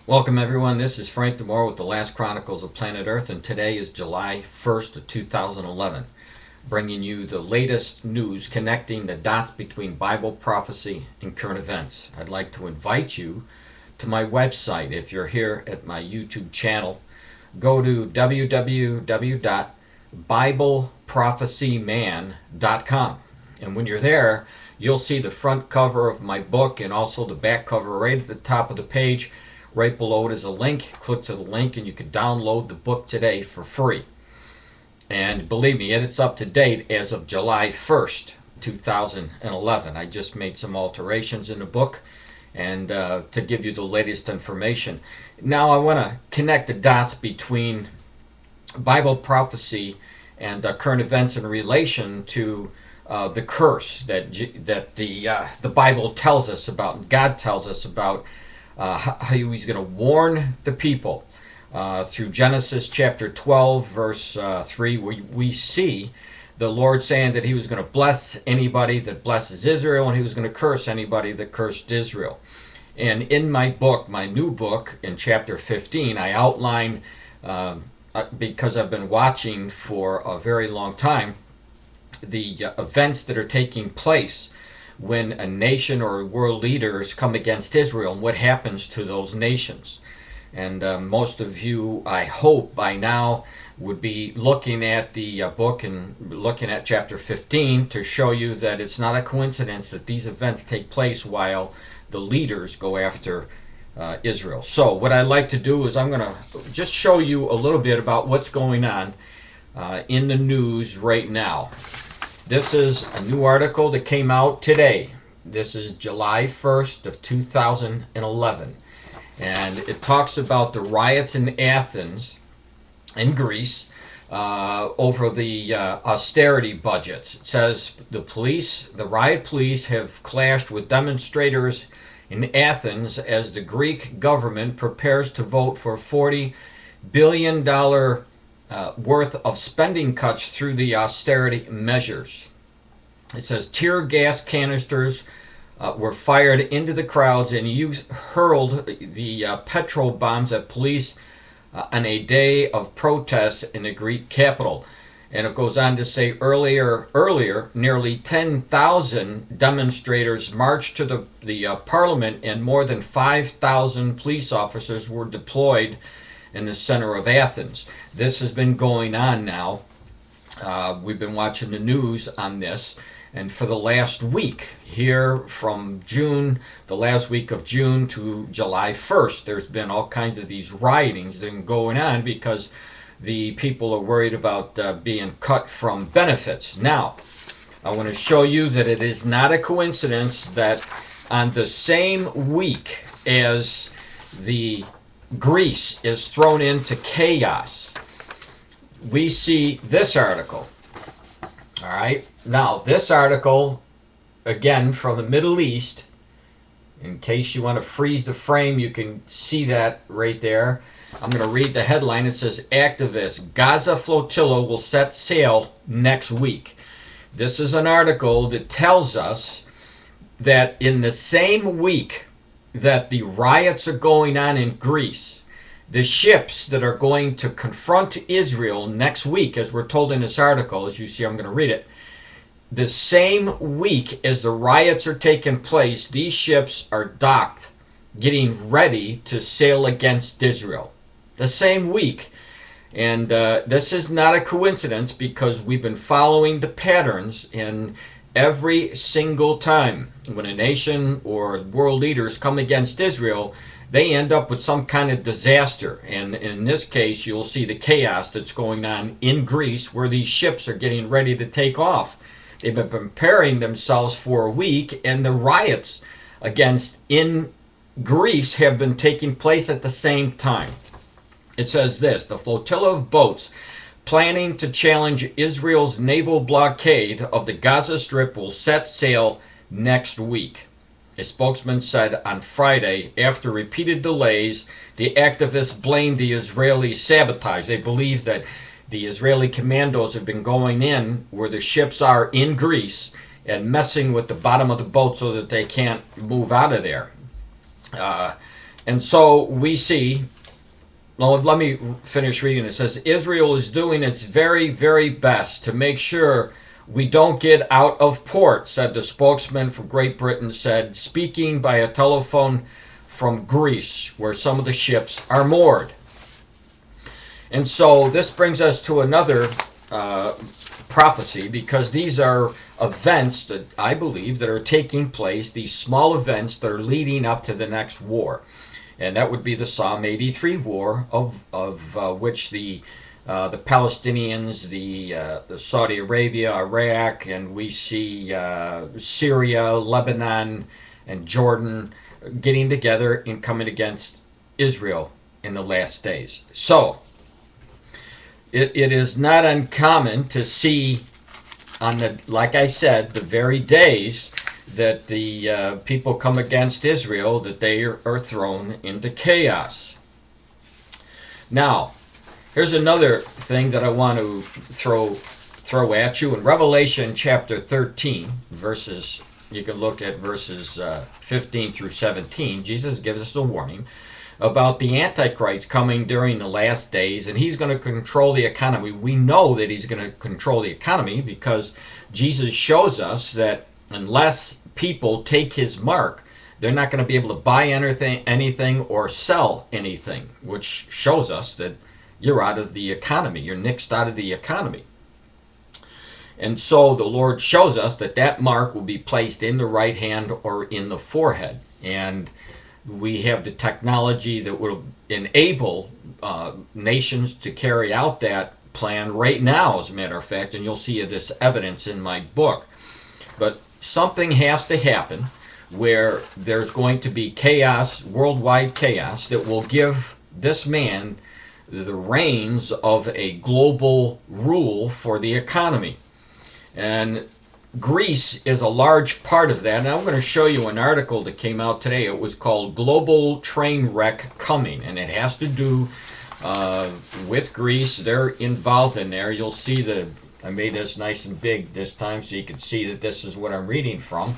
Welcome everyone, this is Frank DiMora with the Last Chronicles of Planet Earth, and today is July 1st of 2011, bringing you the latest news connecting the dots between Bible prophecy and current events. I'd like to invite you to my website. If you're here at my YouTube channel, go to www.bibleprophecyman.com, and when you're there, you'll see the front cover of my book and also the back cover right at the top of the page. Right below it is a link. Click to the link and you can download the book today for free. And believe me, it's up to date as of July 1st, 2011. I just made some alterations in the book and to give you the latest information. Now I want to connect the dots between Bible prophecy and current events in relation to the curse that the Bible tells us about, God tells us about, how he's going to warn the people. Through Genesis chapter 12, verse 3, we see the Lord saying that he was going to bless anybody that blesses Israel, and he was going to curse anybody that cursed Israel. And in my book, my new book, in chapter 15, I outline, because I've been watching for a very long time, the events that are taking place when a nation or world leaders come against Israel and what happens to those nations. And most of you, I hope by now, would be looking at the book and looking at chapter 15 to show you that it's not a coincidence that these events take place while the leaders go after Israel. So what I'd like to do is I'm going to just show you a little bit about what's going on in the news right now. This is a new article that came out today. This is July 1st of 2011. And it talks about the riots in Athens, in Greece, over the austerity budgets. It says the riot police have clashed with demonstrators in Athens as the Greek government prepares to vote for $40 billion worth of spending cuts through the austerity measures. It says tear gas canisters were fired into the crowds and youth hurled the petrol bombs at police on a day of protests in the Greek capital. And it goes on to say earlier nearly 10,000 demonstrators marched to the parliament, and more than 5,000 police officers were deployed in the center of Athens. This has been going on now. We've been watching the news on this, and for the last week, here from June, the last week of June to July 1st, there's been all kinds of these riotings that are going on because the people are worried about being cut from benefits. Now, I want to show you that it is not a coincidence that on the same week as the Greece is thrown into chaos, we see this article. All right. Now, this article, again, from the Middle East, in case you want to freeze the frame, you can see that right there. I'm going to read the headline. It says, activists, Gaza flotilla will set sail next week. This is an article that tells us that in the same week that the riots are going on in Greece, the ships that are going to confront Israel next week, as we're told in this article, as you see, I'm going to read it, the same week as the riots are taking place, these ships are docked, getting ready to sail against Israel. The same week. And this is not a coincidence, because we've been following the patterns in every single time when a nation or world leaders come against Israel, they end up with some kind of disaster. And in this case, you'll see the chaos that's going on in Greece, where these ships are getting ready to take off. They've been preparing themselves for a week, and the riots in Greece have been taking place at the same time. It says this: the flotilla of boats planning to challenge Israel's naval blockade of the Gaza Strip will set sail next week. A spokesman said on Friday, after repeated delays, the activists blamed the Israeli sabotage. They believe that the Israeli commandos have been going in where the ships are in Greece and messing with the bottom of the boat so that they can't move out of there. And so we see, well, let me finish reading. It says, Israel is doing its very, very best to make sure we don't get out of port, said the spokesman for Great Britain, said, speaking by a telephone from Greece, where some of the ships are moored. And so this brings us to another prophecy, because these are events that I believe that are taking place, these small events that are leading up to the next war. And that would be the Psalm 83 war, of which the Palestinians, the Saudi Arabia, Iraq, and we see Syria, Lebanon, and Jordan getting together and coming against Israel in the last days. So it is not uncommon to see on the, like I said, the very days that the people come against Israel, that they are thrown into chaos. Now, here's another thing that I want to throw at you. In Revelation chapter 13, verses, you can look at verses 15 through 17, Jesus gives us a warning about the Antichrist coming during the last days, and he's going to control the economy. We know that he's going to control the economy because Jesus shows us that unless people take his mark, they're not going to be able to buy anything or sell anything, which shows us that you're out of the economy. You're nixed out of the economy. And so the Lord shows us that that mark will be placed in the right hand or in the forehead. And we have the technology that will enable nations to carry out that plan right now, as a matter of fact, and you'll see this evidence in my book. But something has to happen where there's going to be chaos, worldwide chaos, that will give this man the reins of a global rule for the economy. And Greece is a large part of that, and I'm going to show you an article that came out today. It was called Global Train Wreck Coming, and it has to do with Greece. They're involved in there. You'll see I made this nice and big this time so you can see that this is what I'm reading from.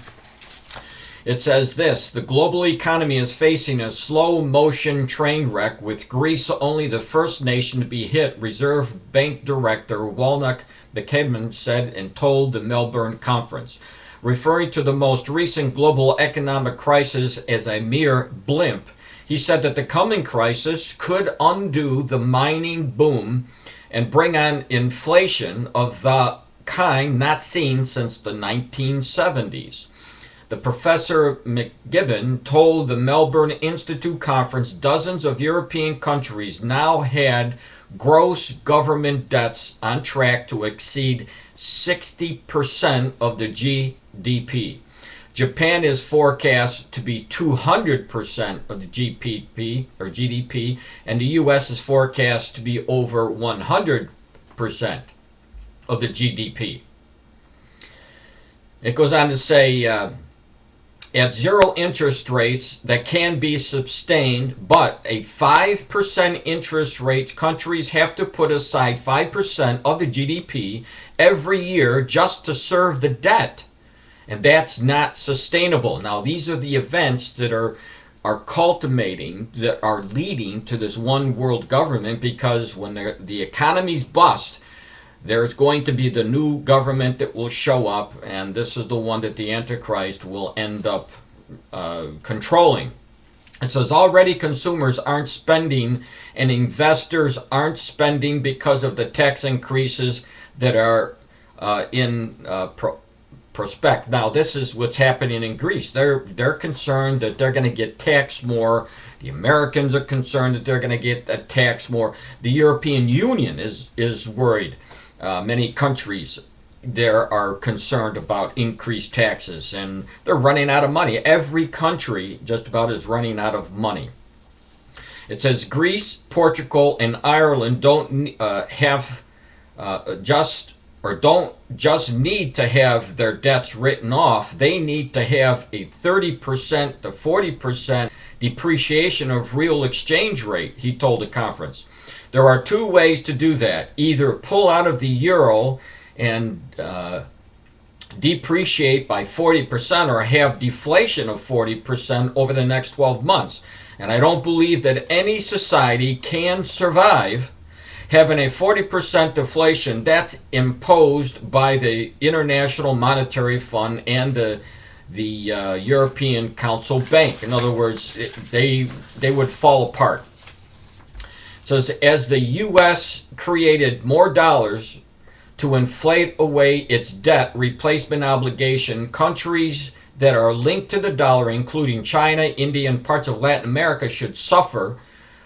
It says this: the global economy is facing a slow motion train wreck, with Greece only the first nation to be hit, Reserve Bank Director Walnut McKibben said and told the Melbourne conference, referring to the most recent global economic crisis as a mere blimp. He said that the coming crisis could undo the mining boom and bring on inflation of the kind not seen since the 1970s. The Professor McGibbon told the Melbourne Institute conference dozens of European countries now had gross government debts on track to exceed 60% of the GDP. Japan is forecast to be 200% of the GDP, and the U.S. is forecast to be over 100% of the GDP. It goes on to say, at zero interest rates that can be sustained, but a 5% interest rate, countries have to put aside 5% of the GDP every year just to serve the debt. And that's not sustainable. Now, these are the events that are culminating, that are leading to this one world government, because when the economies bust, there's going to be the new government that will show up, and this is the one that the Antichrist will end up controlling. It says already consumers aren't spending and investors aren't spending because of the tax increases that are in prospect. Now, this is what's happening in Greece. They're concerned that they're going to get taxed more. The Americans are concerned that they're going to get taxed more. The European Union is worried. Many countries there are concerned about increased taxes, and they're running out of money. Every country just about is running out of money. It says Greece, Portugal, and Ireland don't don't just need to have their debts written off. They need to have a 30% to 40% depreciation of real exchange rate, he told the conference. There are two ways to do that. Either pull out of the euro and depreciate by 40%, or have deflation of 40% over the next 12 months. And I don't believe that any society can survive having a 40% deflation that's imposed by the International Monetary Fund and the European Council Bank. In other words, they would fall apart. So as the U.S. created more dollars to inflate away its debt replacement obligation, countries that are linked to the dollar, including China, India, and parts of Latin America, should suffer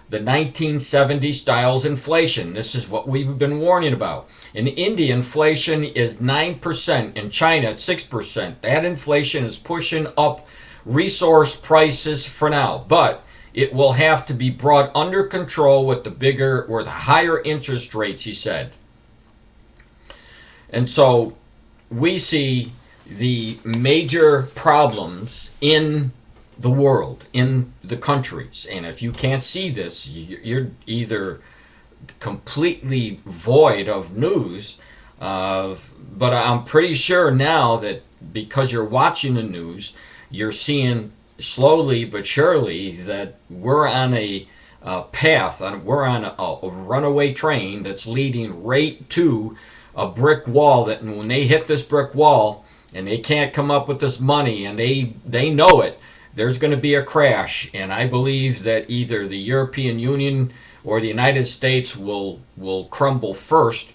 the 1970 styles inflation. This is what we've been warning about. In India, inflation is 9%. In China, it's 6%. That inflation is pushing up resource prices for now, but it will have to be brought under control with the bigger or the higher interest rates, he said. And so we see the major problems in the world, in the countries. And if you can't see this, you're either completely void of news, but I'm pretty sure now that because you're watching the news, you're seeing slowly but surely that we're on a path, we're on a runaway train that's leading right to a brick wall, that when they hit this brick wall and they can't come up with this money and they know it, there's going to be a crash. And I believe that either the European Union or the United States will crumble first,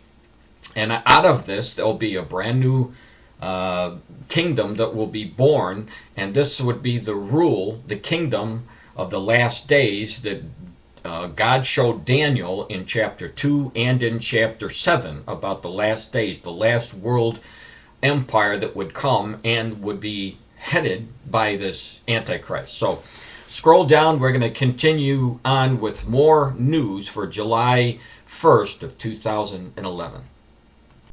and out of this there'll be a brand new kingdom that will be born, and this would be the rule, the kingdom of the last days that God showed Daniel in chapter 2 and in chapter 7 about the last days, the last world empire that would come and would be headed by this Antichrist. So scroll down, we're going to continue on with more news for July 1st of 2011.